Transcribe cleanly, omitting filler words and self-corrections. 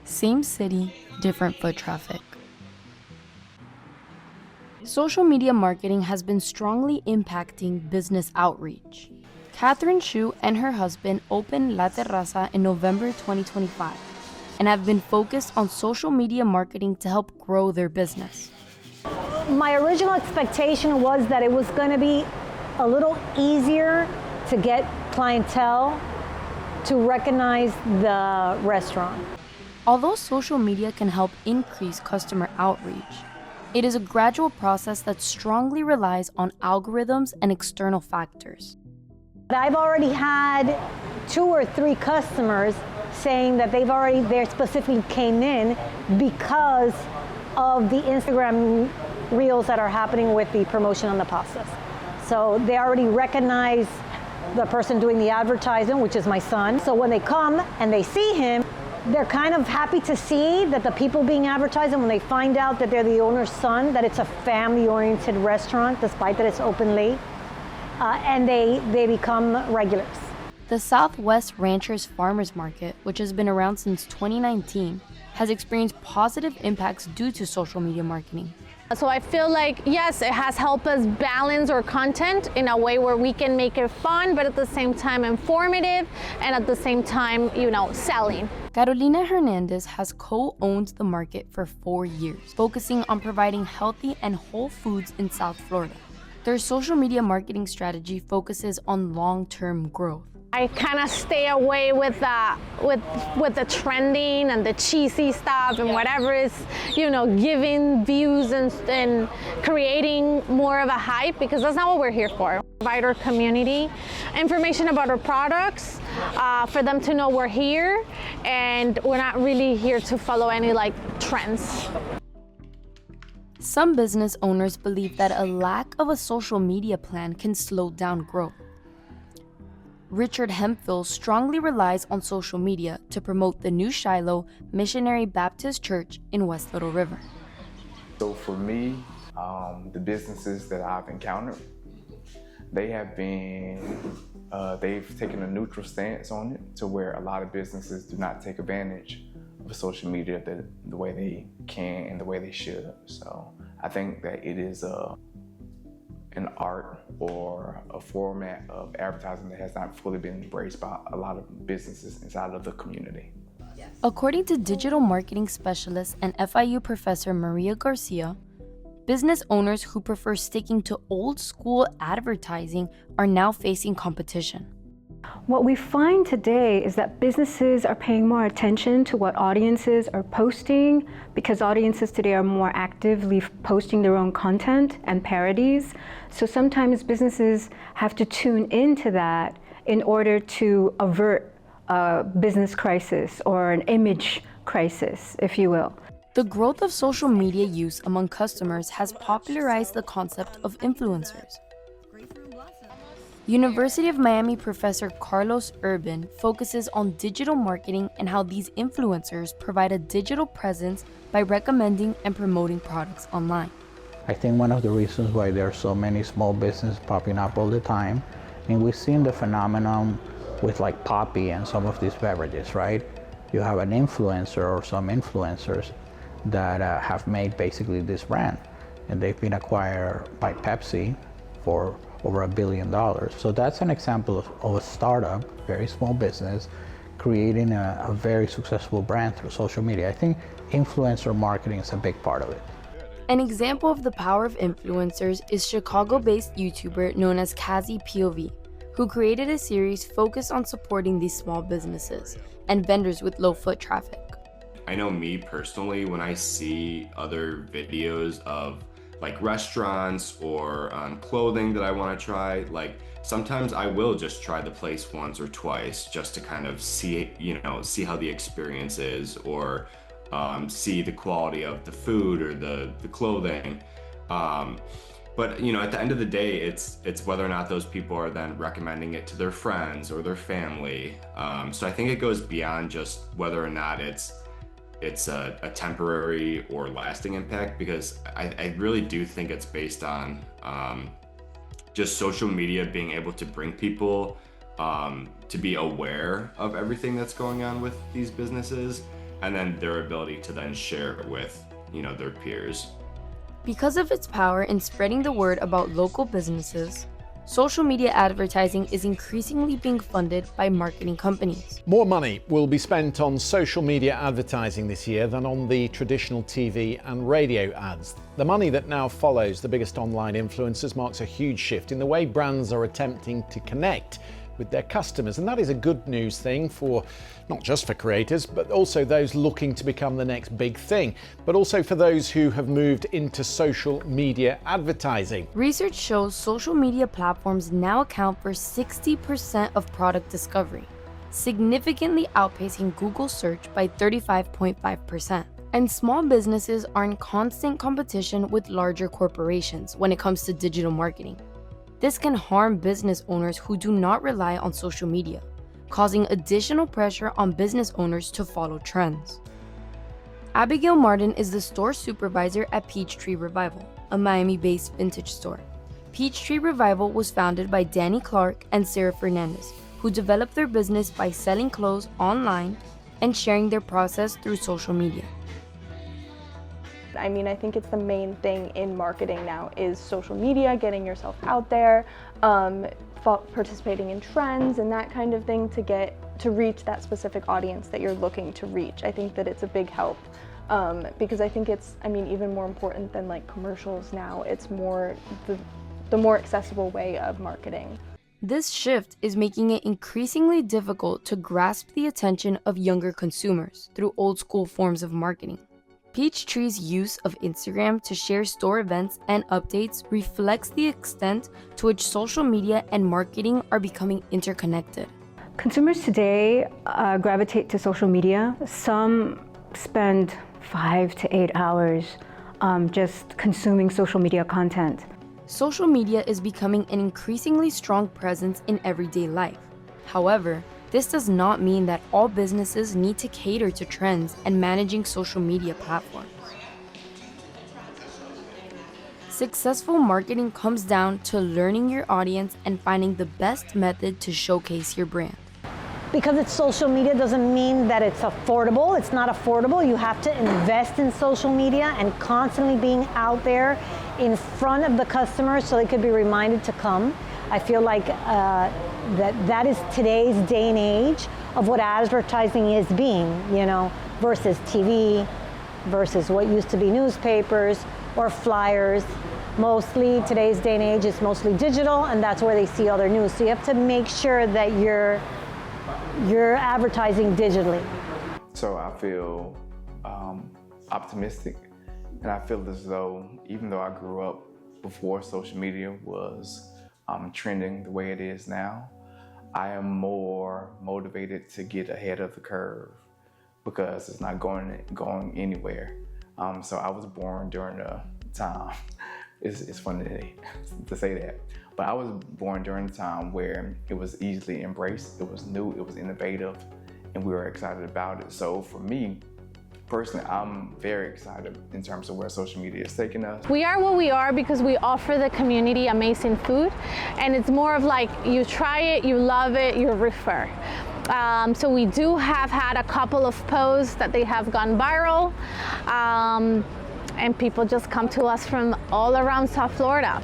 Same city, different foot traffic. Social media marketing has been strongly impacting business outreach. Catherine Shu and her husband opened La Terraza in November 2025 and have been focused on social media marketing to help grow their business. My original expectation was that it was going to be a little easier to get clientele to recognize the restaurant. Although social media can help increase customer outreach, it is a gradual process that strongly relies on algorithms and external factors. I've already had 2 or 3 customers saying that they specifically came in because of the Instagram reels that are happening with the promotion on the pastas. So they already recognize the person doing the advertising, which is my son. So when they come and they see him, they're kind of happy to see that the people being advertised, and when they find out that they're the owner's son, that it's a family-oriented restaurant, despite that it's open late, and they become regulars. The Southwest Ranchers Farmers Market, which has been around since 2019, has experienced positive impacts due to social media marketing. So I feel like, yes, it has helped us balance our content in a way where we can make it fun, but at the same time informative, and at the same time, selling. Carolina Hernandez has co-owned the market for 4 years, focusing on providing healthy and whole foods in South Florida. Their social media marketing strategy focuses on long-term growth. I kind of stay away with the trending and the cheesy stuff and whatever is, giving views and creating more of a hype, because that's not what we're here for. Provide our community information about our products, for them to know we're here, and we're not really here to follow any trends. Some business owners believe that a lack of a social media plan can slow down growth. Richard Hemphill strongly relies on social media to promote the New Shiloh Missionary Baptist Church in West Little River. So for me, the businesses that I've encountered, they have they've taken a neutral stance on it, to where a lot of businesses do not take advantage of social media the way they can and the way they should. So I think that it is an art or a format of advertising that has not fully been embraced by a lot of businesses inside of the community. According to digital marketing specialist and FIU professor Maria Garcia, business owners who prefer sticking to old school advertising are now facing competition. What we find today is that businesses are paying more attention to what audiences are posting, because audiences today are more actively posting their own content and parodies. So sometimes businesses have to tune into that in order to avert a business crisis or an image crisis, if you will. The growth of social media use among customers has popularized the concept of influencers. University of Miami professor Carlos Urban focuses on digital marketing and how these influencers provide a digital presence by recommending and promoting products online. I think one of the reasons why there are so many small businesses popping up all the time, and we've seen the phenomenon with Poppy and some of these beverages, right? You have an influencer or some influencers that have made basically this brand, and they've been acquired by Pepsi for over $1 billion. So that's an example of a startup, very small business, creating a very successful brand through social media. I think influencer marketing is a big part of it. An example of the power of influencers is Chicago-based YouTuber known as Kazi POV, who created a series focused on supporting these small businesses and vendors with low foot traffic. I know me personally, when I see other videos of restaurants or clothing that I want to try, sometimes I will just try the place once or twice just to kind of see how the experience is, or see the quality of the food or the clothing. But at the end of the day, it's whether or not those people are then recommending it to their friends or their family. So I think it goes beyond just whether or not it's a temporary or lasting impact, because I really do think it's based on just social media being able to bring people to be aware of everything that's going on with these businesses, and then their ability to then share it with, their peers. Because of its power in spreading the word about local businesses, social media advertising is increasingly being funded by marketing companies. More money will be spent on social media advertising this year than on the traditional TV and radio ads. The money that now follows the biggest online influencers marks a huge shift in the way brands are attempting to connect with their customers, and that is a good news thing for not just for creators, but also those looking to become the next big thing, but also for those who have moved into social media advertising. Research shows social media platforms now account for 60% of product discovery, significantly outpacing Google search by 35.5%. And small businesses are in constant competition with larger corporations when it comes to digital marketing. This can harm business owners who do not rely on social media, causing additional pressure on business owners to follow trends. Abigail Martin is the store supervisor at Peachtree Revival, a Miami-based vintage store. Peachtree Revival was founded by Danny Clark and Sarah Fernandez, who developed their business by selling clothes online and sharing their process through social media. I mean, I think it's the main thing in marketing now is social media, getting yourself out there, participating in trends and that kind of thing to reach that specific audience that you're looking to reach. I think that it's a big help because I think it's, even more important than like commercials now. It's more the more accessible way of marketing. This shift is making it increasingly difficult to grasp the attention of younger consumers through old school forms of marketing. Peachtree's use of Instagram to share store events and updates reflects the extent to which social media and marketing are becoming interconnected. Consumers today gravitate to social media. Some spend 5 to 8 hours just consuming social media content. Social media is becoming an increasingly strong presence in everyday life. However, this does not mean that all businesses need to cater to trends and managing social media platforms. Successful marketing comes down to learning your audience and finding the best method to showcase your brand. Because it's social media doesn't mean that it's affordable. It's not affordable. You have to invest in social media and constantly being out there in front of the customer so they could be reminded to come. I feel like that is today's day and age of what advertising is being, versus TV, versus what used to be newspapers or flyers. Mostly today's day and age is mostly digital, and that's where they see all their news. So you have to make sure that you're advertising digitally. So I feel optimistic, and I feel as though even though I grew up before social media was trending the way it is now, I am more motivated to get ahead of the curve because it's not going anywhere. So I was born during a time, it's funny to say that, but I was born during a time where it was easily embraced, it was new, it was innovative, and we were excited about it. So for me, personally, I'm very excited in terms of where social media is taking us. We are what we are because we offer the community amazing food, and it's more of like you try it, you love it, you refer. So we do have had a couple of posts that they have gone viral, and people just come to us from all around South Florida.